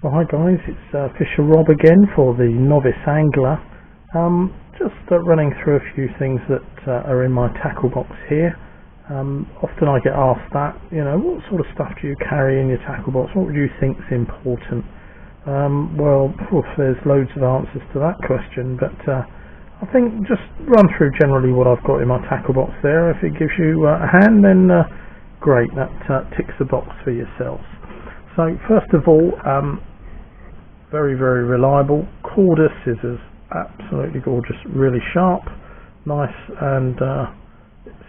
Well, hi guys, it's Fisher Rob again for the Novice Angler. Just running through a few things that are in my tackle box here. Often I get asked that, what sort of stuff do you carry in your tackle box? What would you think is important? Well, there's loads of answers to that question, but I think just run through generally what I've got in my tackle box there. If it gives you a hand, then great, that ticks the box for yourselves. So first of all, very, very reliable. Corded scissors, absolutely gorgeous, really sharp, nice and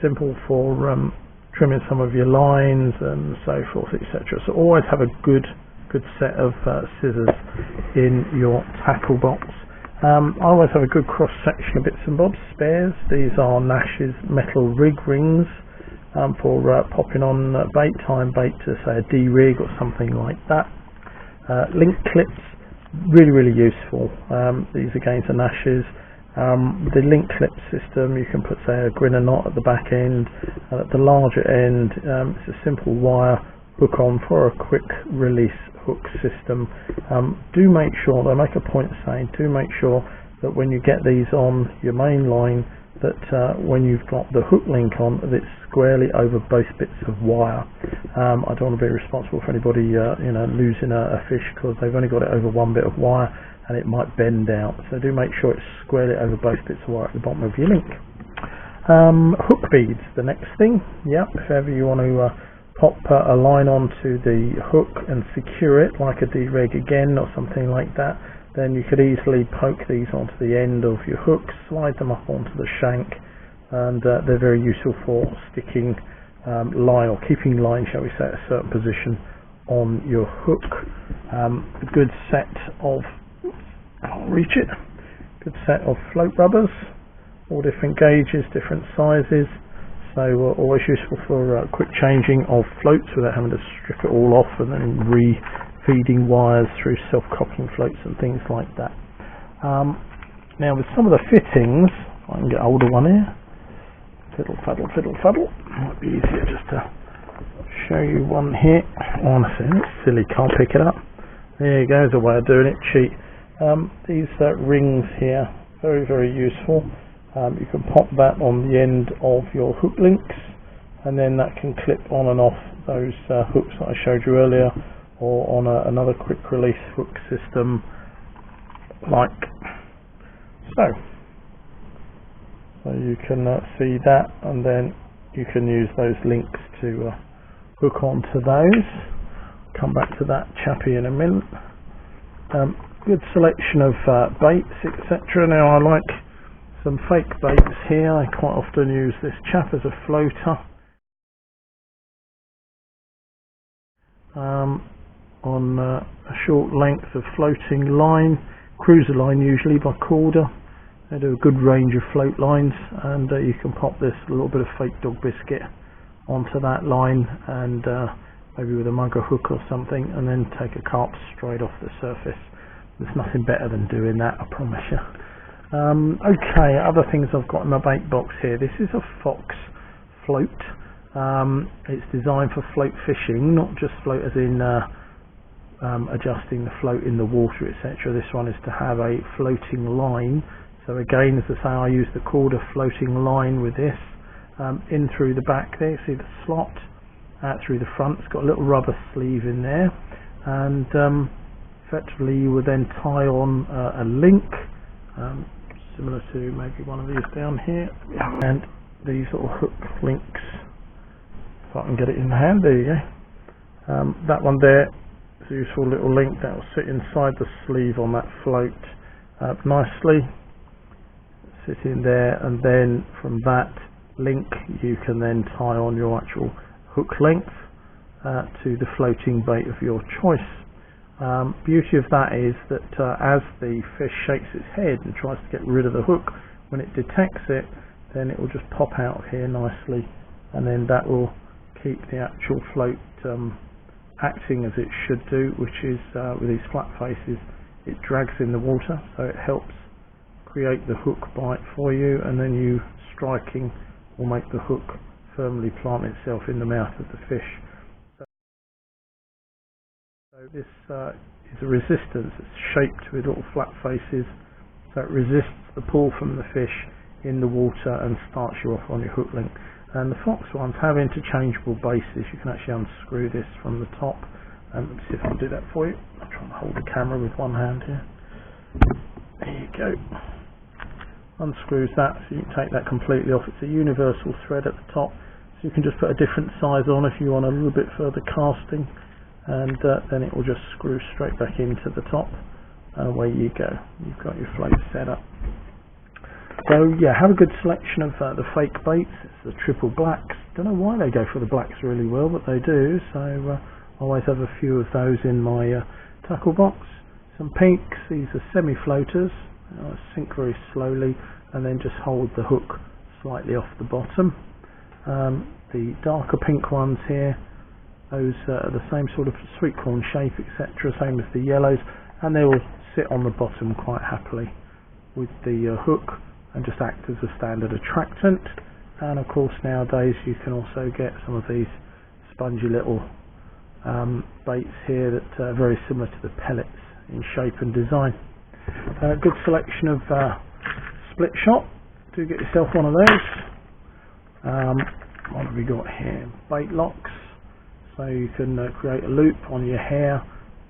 simple for trimming some of your lines and so forth, etc. So always have a good set of scissors in your tackle box. I always have a good cross section of bits and bobs, spares. These are Nash's metal rig rings. For popping on bait, tying bait to say a D-rig or something like that. Link clips, really useful. These again are Nash's. The link clip system, you can put say a grinner knot at the back end, and at the larger end it's a simple wire hook on for a quick release hook system. Do make sure, they make a point of saying, do make sure that when you get these on your main line, that when you've got the hook link on, that it's squarely over both bits of wire. I don't want to be responsible for anybody losing a fish because they've only got it over one bit of wire and it might bend out. So do make sure it's squarely over both bits of wire at the bottom of your link. Hook beads, the next thing. Yep, if ever you want to pop a line onto the hook and secure it like a D-rig again or something like that, then you could easily poke these onto the end of your hooks, slide them up onto the shank, and they're very useful for sticking line or keeping line, shall we say, at a certain position on your hook. A good set of, can't reach it, good set of float rubbers, all different gauges, different sizes, so always useful for quick changing of floats without having to strip it all off and then feeding wires through self-coupling floats and things like that. Now with some of the fittings, I can get hold of one here. Fiddle faddle, fiddle faddle. Might be easier just to show you one here. Honestly, it's silly, can't pick it up. There you go, there's a way of doing it, cheat. These rings here, very useful. You can pop that on the end of your hook links, and then that can clip on and off those hooks that I showed you earlier, or on another quick release hook system like so. So you can see that, and then you can use those links to hook onto those. Come back to that chappy in a minute. Good selection of baits, etc. Now I like some fake baits here. I quite often use this chap as a floater. On a short length of floating line, cruiser line usually by Corda. They do a good range of float lines, and you can pop this little bit of fake dog biscuit onto that line, and maybe with a mugger hook or something, and then take a carp straight off the surface. There's nothing better than doing that, I promise you. Okay, other things I've got in my bait box here. This is a Fox float. It's designed for float fishing, not just float as in adjusting the float in the water, etc. This one is to have a floating line. So again, as I say, I use the Corda floating line with this. In through the back there, see the slot, out through the front. It's got a little rubber sleeve in there, and effectively you will then tie on a link, similar to maybe one of these down here, and these little hook links. If I can get it in the hand, there you go. That one there is a useful little link that will sit inside the sleeve on that float nicely. Sit in there, and then from that link you can then tie on your actual hook length to the floating bait of your choice. Beauty of that is that as the fish shakes its head and tries to get rid of the hook, when it detects it, then it will just pop out of here nicely, and then that will keep the actual float acting as it should do, which is with these flat faces, it drags in the water, so it helps create the hook bite for you, and then you striking will make the hook firmly plant itself in the mouth of the fish. So this is a resistance. It's shaped with little flat faces, so it resists the pull from the fish in the water and starts you off on your hook link. And the Fox ones have interchangeable bases. You can actually unscrew this from the top. Let me see if I can do that for you. I'll try and hold the camera with one hand here. There you go. Unscrews that, so you can take that completely off. It's a universal thread at the top, so you can just put a different size on if you want a little bit further casting, and then it will just screw straight back into the top, and away you go. You've got your float set up. So yeah, have a good selection of the fake baits. It's the triple blacks. Don't know why they go for the blacks really well, but they do. So I always have a few of those in my tackle box. Some pinks. These are semi-floaters. Sink very slowly and then just hold the hook slightly off the bottom. The darker pink ones here, those are the same sort of sweet corn shape, etc., same as the yellows, and they will sit on the bottom quite happily with the hook and just act as a standard attractant. And of course nowadays you can also get some of these spongy little baits here that are very similar to the pellets in shape and design. Good selection of split shot. Do get yourself one of those. What have we got here? Bait locks. So you can create a loop on your hair,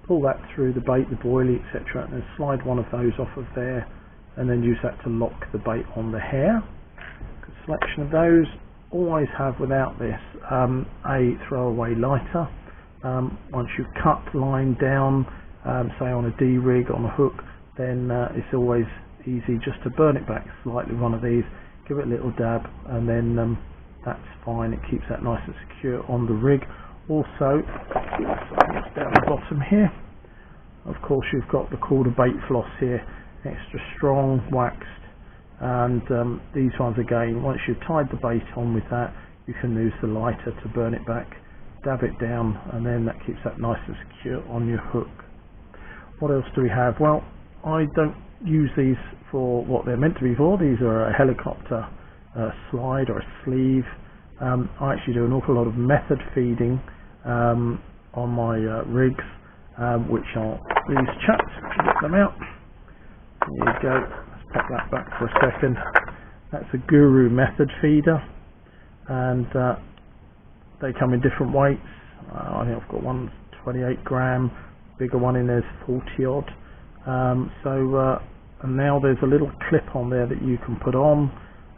pull that through the bait, the boilie, etc., and then slide one of those off of there, and then use that to lock the bait on the hair. Good selection of those. Always have, without this, a throwaway lighter. Once you've cut line down, say on a D-rig, on a hook, then it's always easy just to burn it back slightly with one of these, give it a little dab, and then that's fine. It keeps that nice and secure on the rig. Also, down the bottom here, of course you've got the quarter bait floss here, extra strong, waxed, and these ones again, once you've tied the bait on with that, you can use the lighter to burn it back, dab it down, and then that keeps that nice and secure on your hook. What else do we have? Well, I don't use these for what they're meant to be for. These are a helicopter slide or a sleeve. I actually do an awful lot of method feeding on my rigs, which are these chaps. Get them out. There you go. Let's pop that back for a second. That's a Guru method feeder, and they come in different weights. I think I've got one 28 gram, bigger one in there's 40 odd. And now there's a little clip on there that you can put on,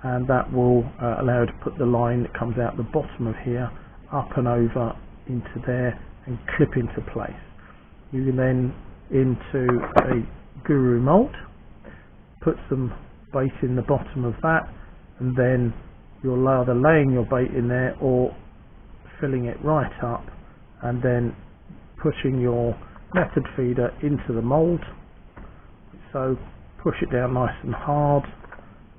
and that will allow you to put the line that comes out the bottom of here up and over into there and clip into place. You can then into a Guru mold, put some bait in the bottom of that, and then you're either laying your bait in there or filling it right up and then pushing your method feeder into the mold. So push it down nice and hard,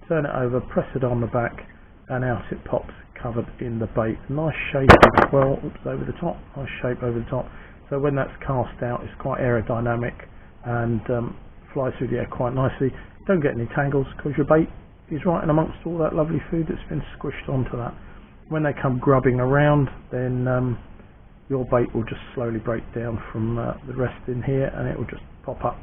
turn it over, press it on the back, and out it pops, covered in the bait. Nice shape as well. Oops, over the top. Nice shape over the top. So when that's cast out, it's quite aerodynamic and flies through the air quite nicely. Don't get any tangles because your bait is right in amongst all that lovely food that's been squished onto that. When they come grubbing around, then your bait will just slowly break down from the rest in here, and it will just pop up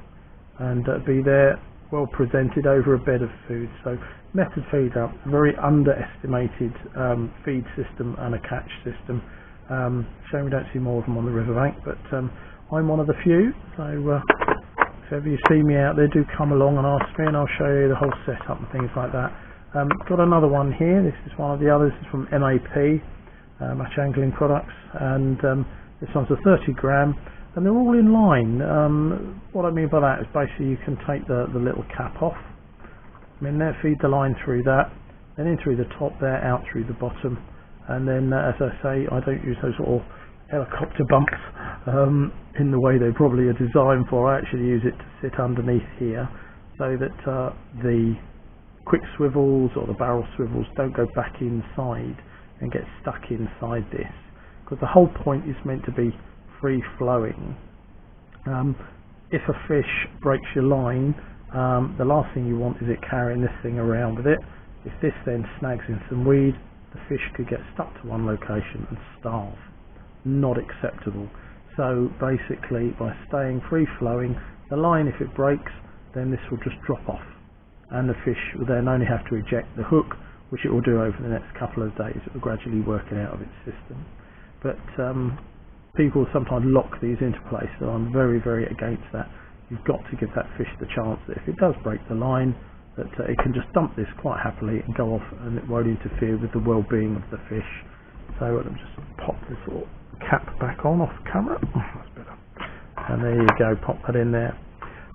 and be there, well presented over a bed of food. So method feeder, very underestimated feed system and a catch system. Shame we don't see more of them on the riverbank, but I'm one of the few. So if ever you see me out there, do come along and ask me, and I'll show you the whole setup and things like that. Got another one here. This is one of the others. This is from MAP, Match Angling Products, and this one's a 30 gram. And they're all in line. What I mean by that is basically you can take the little cap off, in there, feed the line through that, then in through the top there, out through the bottom, and then as I say, I don't use those little helicopter bumps in the way they probably are designed for. I actually use it to sit underneath here so that the quick swivels or the barrel swivels don't go back inside and get stuck inside this, because the whole point is meant to be free flowing. If a fish breaks your line, the last thing you want is it carrying this thing around with it. If this then snags in some weed, the fish could get stuck to one location and starve. Not acceptable. So basically, by staying free flowing, the line, if it breaks, then this will just drop off, and the fish will then only have to eject the hook, which it will do over the next couple of days. It will gradually work it out of its system. But people sometimes lock these into place, so I'm very, very against that. You've got to give that fish the chance that if it does break the line, that it can just dump this quite happily and go off, and it won't interfere with the well-being of the fish. So let me just pop this little cap back on off camera. That's better. And there you go, pop that in there.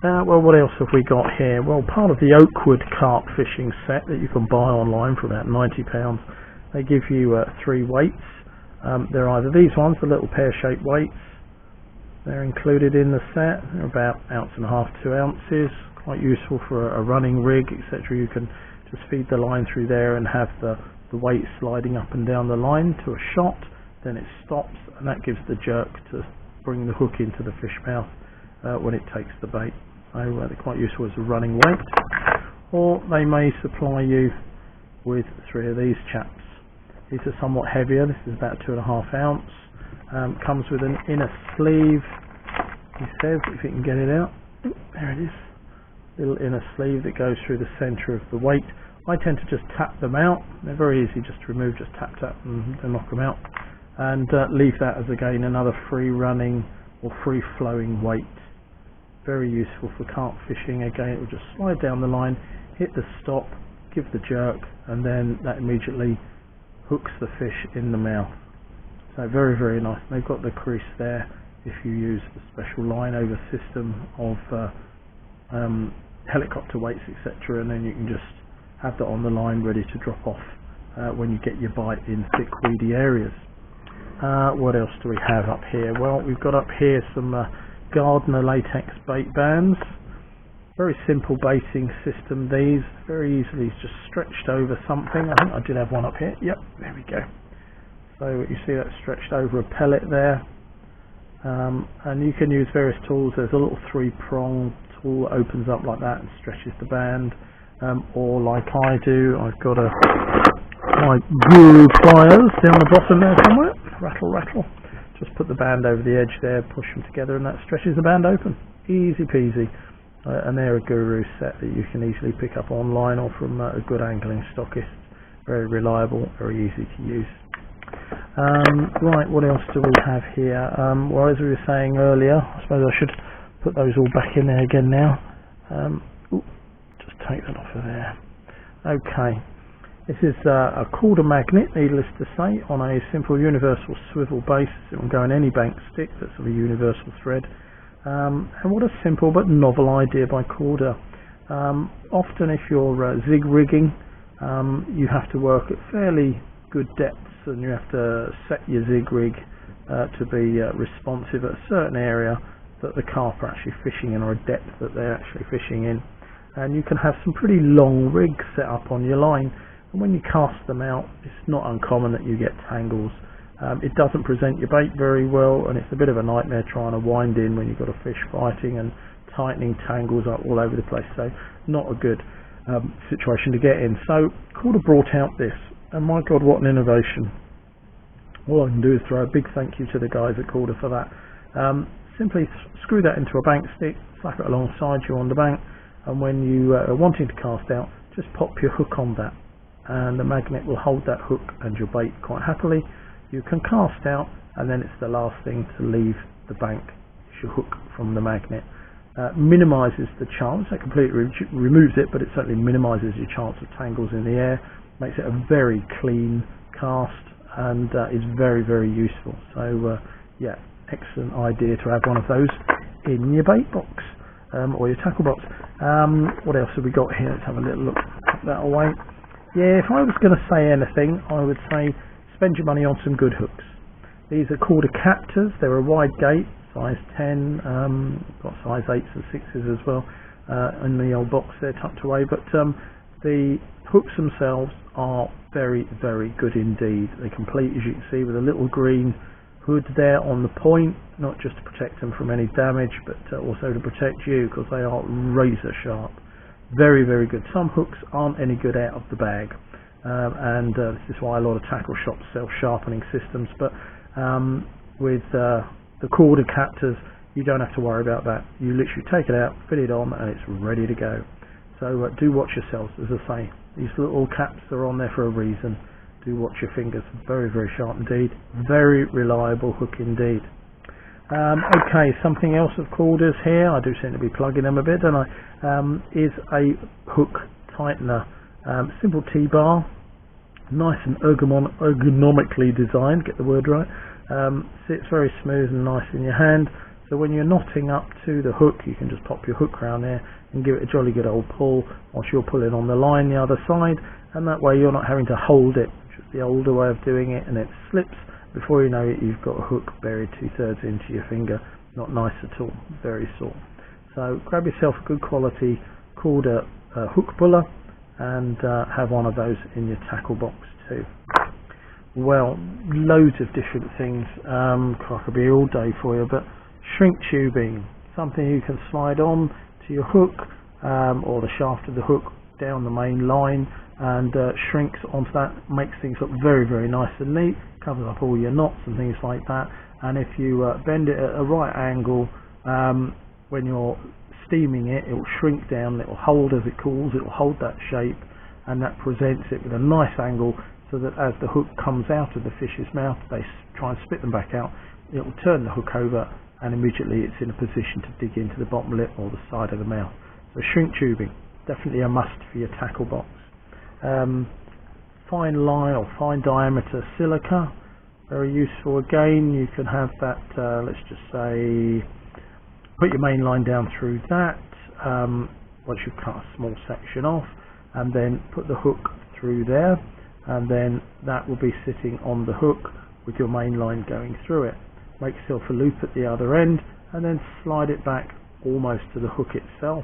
Well, what else have we got here? Well, part of the Oakwood carp fishing set that you can buy online for about £90, they give you 3 weights. They're either these ones, the little pear-shaped weights. They're included in the set. They're about 1.5 to 2 ounces. Quite useful for a running rig, etc. You can just feed the line through there and have the weight sliding up and down the line to a shot. Then it stops, and that gives the jerk to bring the hook into the fish mouth when it takes the bait. So they're quite useful as a running weight. Or they may supply you with 3 of these chaps. These are somewhat heavier. This is about 2.5 ounce. Comes with an inner sleeve. He says, if you can get it out. There it is. Little inner sleeve that goes through the centre of the weight. I tend to just tap them out. They're very easy just to remove. Just tap and knock them out, and leave that as again another free running or free flowing weight. Very useful for carp fishing. Again, it will just slide down the line, hit the stop, give the jerk, and then that immediately hooks the fish in the mouth. So very, very nice. They've got the crease there if you use the special line over system of helicopter weights, etc., and then you can just have that on the line ready to drop off when you get your bite in thick weedy areas. What else do we have up here? Well, we've got up here some Gardner latex bait bands. Very simple baiting system. These very easily just stretched over something. I think I did have one up here. Yep, there we go. So you see that stretched over a pellet there, and you can use various tools. There's a little 3-prong tool that opens up like that and stretches the band, or like I do, I've got my Guru pliers down the bottom there somewhere. Rattle, rattle. Just put the band over the edge there, push them together, and that stretches the band open. Easy peasy. And they're a Guru set that you can easily pick up online or from a good angling stockist. Very reliable, very easy to use. Right, what else do we have here? Well, as we were saying earlier, I suppose I should put those all back in there again now. Just take that off of there. Okay, this is a quarter magnet, needless to say, on a simple universal swivel base. It will go in any bank stick that's of a universal thread. And what a simple but novel idea by Corda. Often if you're zig rigging, you have to work at fairly good depths, and you have to set your zig rig to be responsive at a certain area that the carp are actually fishing in, or a depth that they're actually fishing in. And you can have some pretty long rigs set up on your line, and when you cast them out, it's not uncommon that you get tangles. It doesn't present your bait very well, and it's a bit of a nightmare trying to wind in when you've got a fish fighting and tightening tangles up all over the place. So not a good situation to get in. So Corda brought out this, and my God, what an innovation. All I can do is throw a big thank you to the guys at Corda for that. Simply screw that into a bank stick, slap it alongside you on the bank, and when you are wanting to cast out, just pop your hook on that, and the magnet will hold that hook and your bait quite happily. You can cast out, and then it's the last thing to leave the bank, is your hook from the magnet. Minimises the chance, that completely removes it, but it certainly minimises your chance of tangles in the air, makes it a very clean cast, and is very, very useful. So yeah, excellent idea to have one of those in your bait box, or your tackle box. What else have we got here? Let's have a little look. Put that away. Yeah, if I was going to say anything, I would say spend your money on some good hooks. These are Corda captors. They're a wide gate, size 10, got size 8s and 6s as well in the old box there tucked away, but the hooks themselves are very, very good indeed. They're complete, as you can see, with a little green hood there on the point, not just to protect them from any damage, but also to protect you, because they are razor sharp. Very, very good. Some hooks aren't any good out of the bag, and this is why a lot of tackle shops sell sharpening systems, but with the The corded captors, you don't have to worry about that. You literally take it out, fit it on, and it's ready to go. So do watch yourselves, as I say. These little caps are on there for a reason. Do watch your fingers. Very, very sharp indeed. Very reliable hook indeed. Okay, something else of corders here, I do seem to be plugging them a bit, don't I, is a hook tightener. Simple T-bar, nice and ergonomically designed, get the word right. Sits very smooth and nice in your hand, so when you're knotting up to the hook, you can just pop your hook around there and give it a jolly good old pull whilst you're pulling on the line the other side, and that way you're not having to hold it, which is the older way of doing it, and it slips. Before you know it, you've got a hook buried 2/3 into your finger. Not nice at all, very sore. So grab yourself a good quality corder hook puller and have one of those in your tackle box too. Well, loads of different things. I could be here all day for you, but shrink tubing, something you can slide on to your hook or the shaft of the hook down the main line and shrinks onto that, makes things look very, very nice and neat, covers up all your knots and things like that. And if you bend it at a right angle, when you're steaming it, it will shrink down, it will hold as it cools, it will hold that shape, and that presents it with a nice angle, so that as the hook comes out of the fish's mouth, they try and spit them back out, it will turn the hook over and immediately it's in a position to dig into the bottom lip or the side of the mouth. So shrink tubing, definitely a must for your tackle box. Fine line or fine diameter silica, very useful again. You can have that, let's just say, put your main line down through that once you've cut a small section off, and then put the hook through there, and then that will be sitting on the hook with your main line going through it. Make yourself a loop at the other end and then slide it back almost to the hook itself,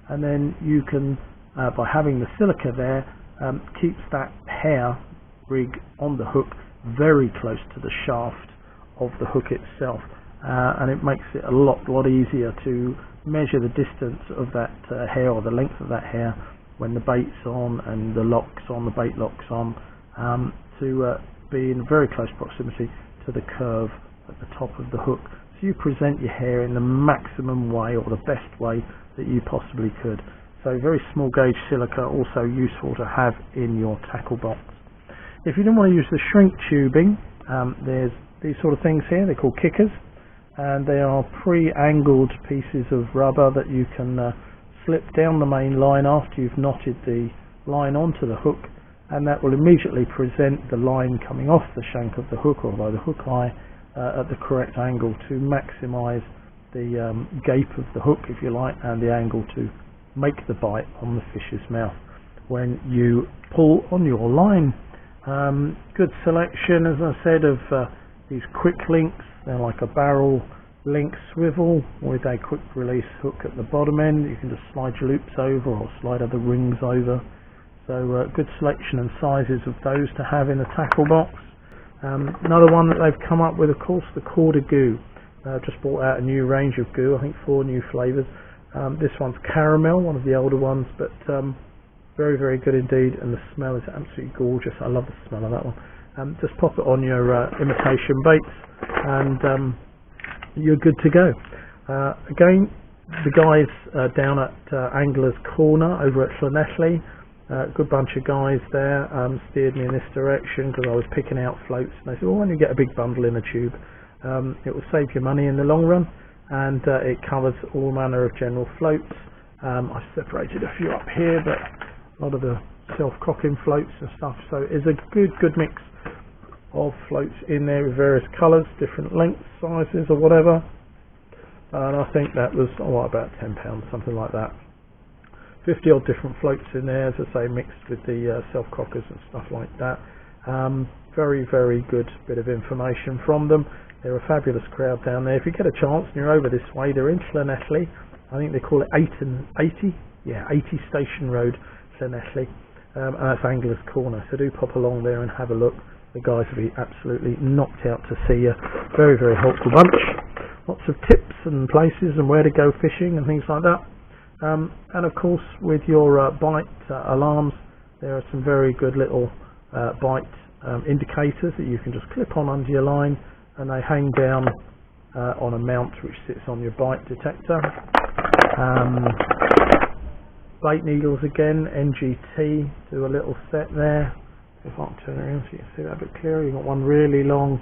and then you can, by having the silica there, keeps that hair rig on the hook very close to the shaft of the hook itself, and it makes it a lot easier to measure the distance of that hair, or the length of that hair, when the bait's on and the bait lock's on, to be in very close proximity to the curve at the top of the hook. So you present your hair in the maximum way, or the best way that you possibly could. So very small gauge silica, also useful to have in your tackle box. If you don't want to use the shrink tubing, there's these sort of things here. They're called kickers, and they are pre-angled pieces of rubber that you can slip down the main line after you've knotted the line onto the hook, and that will immediately present the line coming off the shank of the hook, or by the hook eye, at the correct angle to maximize the gape of the hook, if you like, and the angle to make the bite on the fish's mouth when you pull on your line. Good selection, as I said, of these quick links. They're like a barrel link swivel with a quick release hook at the bottom end. You can just slide your loops over or slide other rings over. So good selection and sizes of those to have in a tackle box. Another one that they've come up with, of course, the Corda Goo. Just brought out a new range of goo, I think 4 new flavours. This one's caramel, one of the older ones, but very, very good indeed, and the smell is absolutely gorgeous. I love the smell of that one. Just pop it on your imitation baits and you're good to go. Again, the guys down at Angler's Corner over at Llanelli, good bunch of guys there, steered me in this direction because I was picking out floats, and they said, well, when you get a big bundle in a tube, it will save you money in the long run, and it covers all manner of general floats. I've separated a few up here, but a lot of the self-cocking floats and stuff, so it's a good mix of floats in there with various colours, different lengths, sizes or whatever, and I think that was about £10, something like that. 50 odd different floats in there, as I say, mixed with the self-cockers and stuff like that. Very, very good bit of information from them. They're a fabulous crowd down there. If you get a chance and you're over this way, they're in Llanelli. I think they call it 80 Station Road, Llanelli, and that's Angler's Corner. So do pop along there and have a look. The guys will be absolutely knocked out to see you. Very, very helpful bunch. Lots of tips and places and where to go fishing and things like that. And of course, with your bite alarms, there are some very good little bite indicators that you can just clip on under your line, and they hang down on a mount which sits on your bite detector. Bait needles again, NGT, do a little set there. If I can turn it around so you can see that a bit clearer. You've got one really long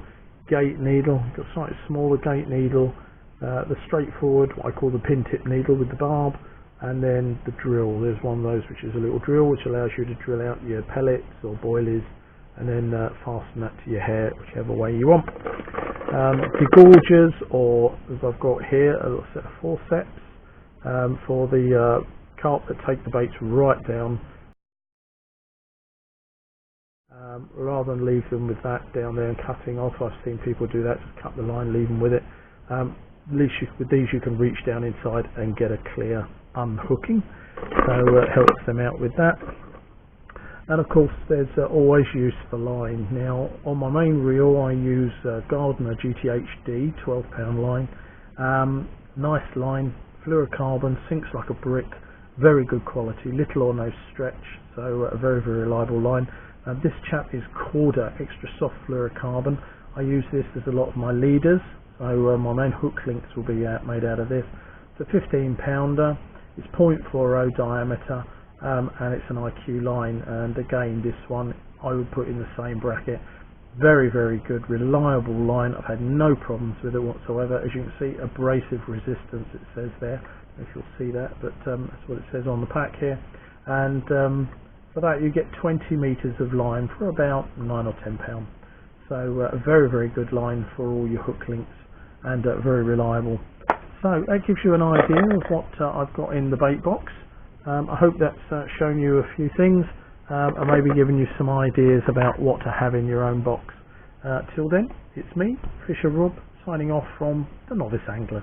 gate needle, you've got a slightly smaller gate needle, the straightforward, what I call the pin tip needle with the barb, and then the drill. There's one of those which is a little drill which allows you to drill out your pellets or boilies and then fasten that to your hair whichever way you want. Degorgers, or as I've got here, a little set of forceps for the carp that take the baits right down, rather than leave them with that down there and cutting off. I've seen people do that, just cut the line, leave them with it. At least with these you can reach down inside and get a clear unhooking, so it helps them out with that. And of course there's always use for line. Now on my main reel I use Gardner GTHD 12-pound line, nice line, fluorocarbon, sinks like a brick, very good quality, little or no stretch, so a very reliable line. This chap is Corda extra soft fluorocarbon. I use this as a lot of my leaders, so my main hook links will be made out of this. It's a 15-pounder, it's 0.40 diameter, and it's an IQ line, and again this one I would put in the same bracket. Very good, reliable line. I've had no problems with it whatsoever. As you can see, abrasive resistance it says there, if you'll see that, but that's what it says on the pack here. And for that you get 20 meters of line for about £9 or £10. So a very good line for all your hook links, and very reliable. So that gives you an idea of what I've got in the bait box. I hope that's shown you a few things, and maybe given you some ideas about what to have in your own box. Till then, it's me, Fisher Rob, signing off from The Novice Angler.